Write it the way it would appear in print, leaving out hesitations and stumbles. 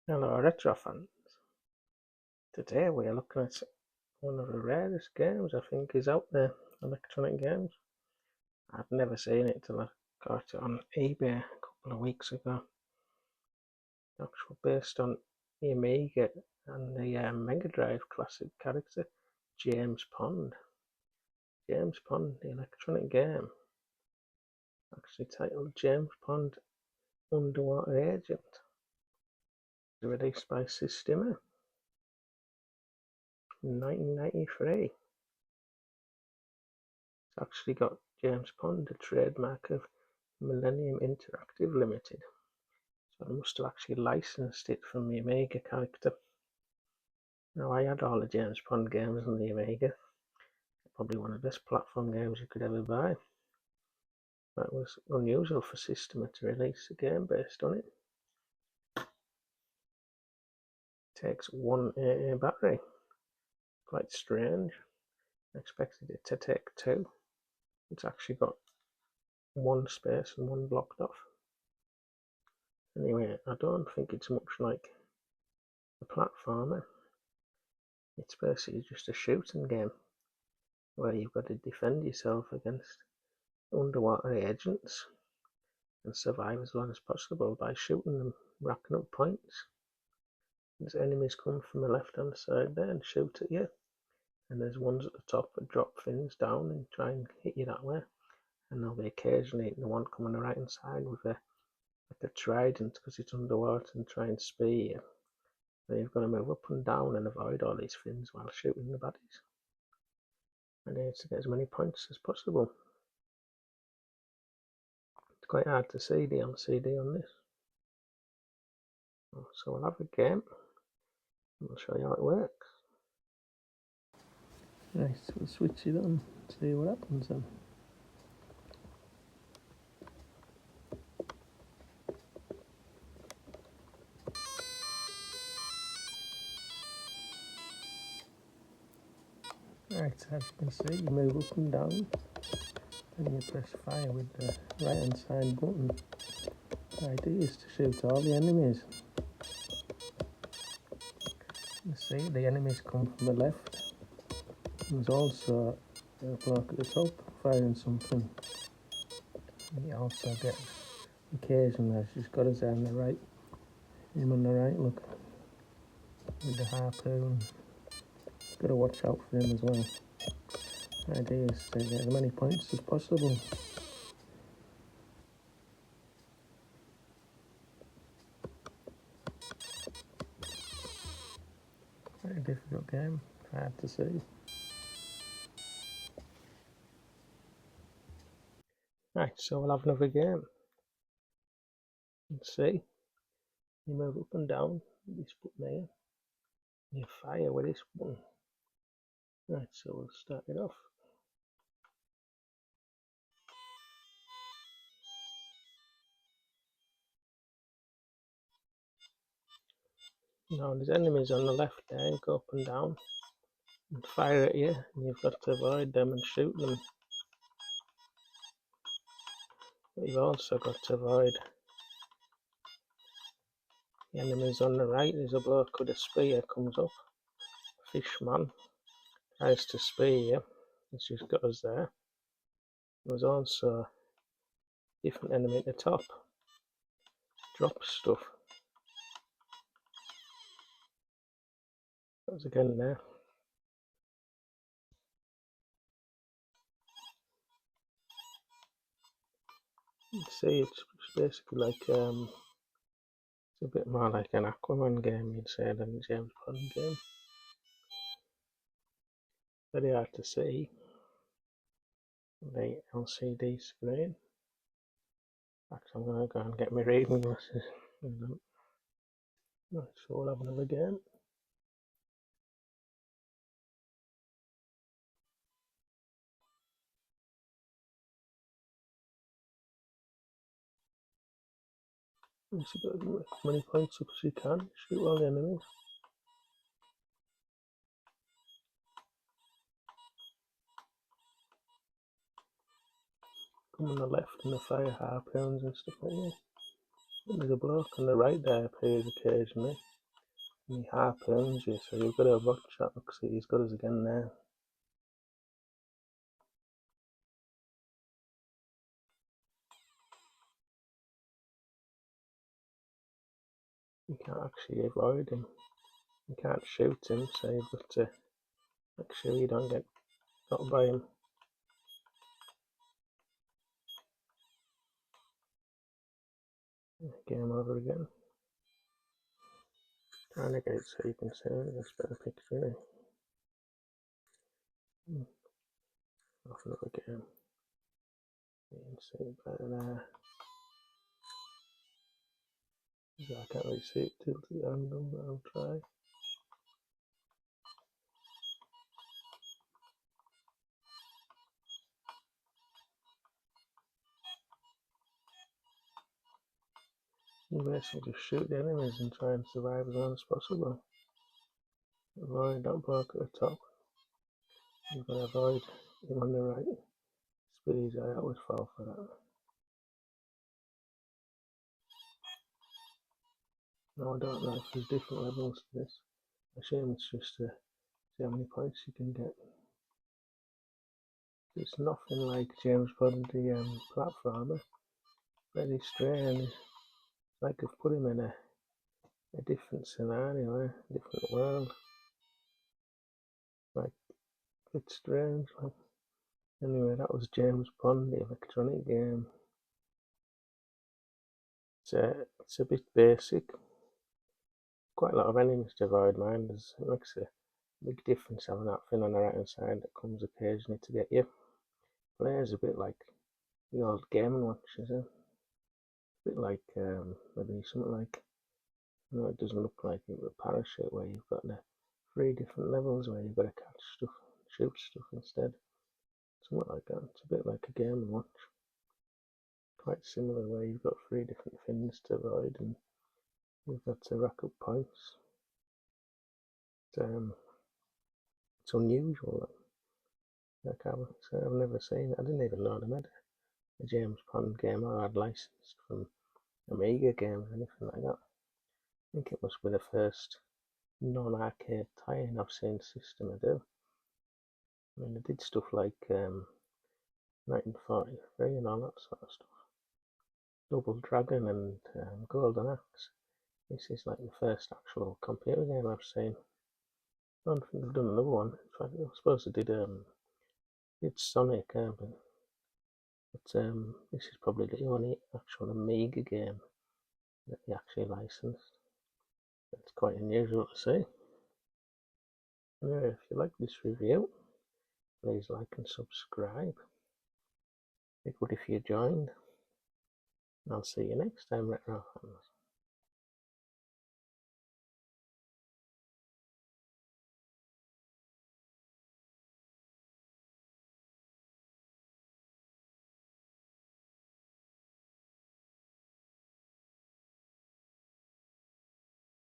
Hello retro fans, today we are looking at one of the rarest games I think is out there, electronic games. I've never seen it till I got it on eBay a couple of weeks ago. Actually based on the Amiga and the Mega Drive classic character James Pond. James Pond, the electronic game, actually titled James Pond Underwater Agent, released by Systema in 1993. It's actually got James Pond, the trademark of Millennium Interactive Limited. So I must have actually licensed it from the Amiga character. Now I had all the James Pond games on the Amiga. Probably one of the best platform games you could ever buy. But it was unusual for Systema to release a game based on it. It takes one AA battery. Quite strange. I expected it to take two. It's actually got one space and one blocked off. Anyway, I don't think it's much like a platformer. It's basically just a shooting game where you've got to defend yourself against underwater agents and survive as long as possible by shooting them, racking up points. As enemies come from the left hand side there and shoot at you, and there's ones at the top that drop things down and try and hit you that way, and there'll be occasionally the one coming on the right hand side with a trident because it's underwater and try and spear you. So you've got to move up and down and avoid all these things while shooting the baddies. And you need to get as many points as possible. It's quite hard to see the LCD on this. So we'll have a game and I'll show you how it works. Right, so we'll switch it on, see what happens then. Right, as you can see, you move up and down and you press fire with the right hand side button. The idea is to shoot all the enemies. You see the enemies come from the left. There's also a block at the top firing something. And you also get occasion there, she's got us on the right. Him on the right, look, with the harpoon. Gotta watch out for him as well. The idea is to get as many points as possible. Very difficult game, hard to see. Right, so we'll have another game. Let's see. You move up and down with this button here. You fire with this button. Right, so we'll start it off. Now there's enemies on the left there, you go up and down and fire at you, and you've got to avoid them and shoot them. But you've also got to avoid the enemies on the right. There's a bloke with a spear comes up, fishman, tries to spear you, he's just got us there. There's also a different enemy at the top, drops stuff. That's again there. You see, it's basically like it's a bit more like an Aquaman game, you'd say, than a James Bond game. Very hard to see the LCD screen. Actually, I'm going to go and get my reading glasses. Right, so we'll have another game. You should get as many points up as you can, shoot all the enemies. come on the left and the fire harpoons and stuff like that. And there's a bloke on the right there appears occasionally. And he harpoons you, so you've got to watch that. Looks like he's got us again now. You can't actually avoid him. You can't shoot him, so you've got to make sure you don't get got by him. Game over again. Trying to get it so you can see it. That's a better picture. Off another game. You can see it better there. I can't really see it tilted on them, but I'll try. You basically just shoot the enemies and try and survive as long as possible. Avoid that block at the top. You've got to avoid him on the right. Speed, I always fall for that. No, I don't know if there's different levels to this. I assume it's just to see how many points you can get. It's nothing like James Bond, the platformer. Very strange. It's like I've put him in a different scenario, a different world. Like, it's strange. Like, anyway, that was James Bond, the electronic game. It's a bit basic. Quite a lot of enemies to avoid, mind. It makes a big difference having that thing on the right hand side that comes occasionally to get you. Players a bit like the old Game and Watch, is it? A bit like maybe something like, no, it doesn't look like it, but Parachute, where you've got the 3 different levels where you've got to catch stuff, shoot stuff instead. Something like that. It's a bit like a Game and Watch. Quite similar, where you've got 3 different things to avoid and you've got to rack up points. It's unusual. Like I've never seen it. I didn't even know they made a James Bond game or had licensed from Amiga games or anything like that. I think it must be the first non-arcade tie-in I've seen Systema do. I mean, they did stuff like 1943 and all that sort of stuff. Double Dragon and Golden Axe. This is like the first actual computer game I've seen. I don't think they've done another one. In fact, I suppose they did Sonic, but this is probably the only actual Amiga game that they actually licensed. It's quite unusual to see. Anyway, if you like this review, please like and subscribe. Be good if you joined. And I'll see you next time, Retro fans.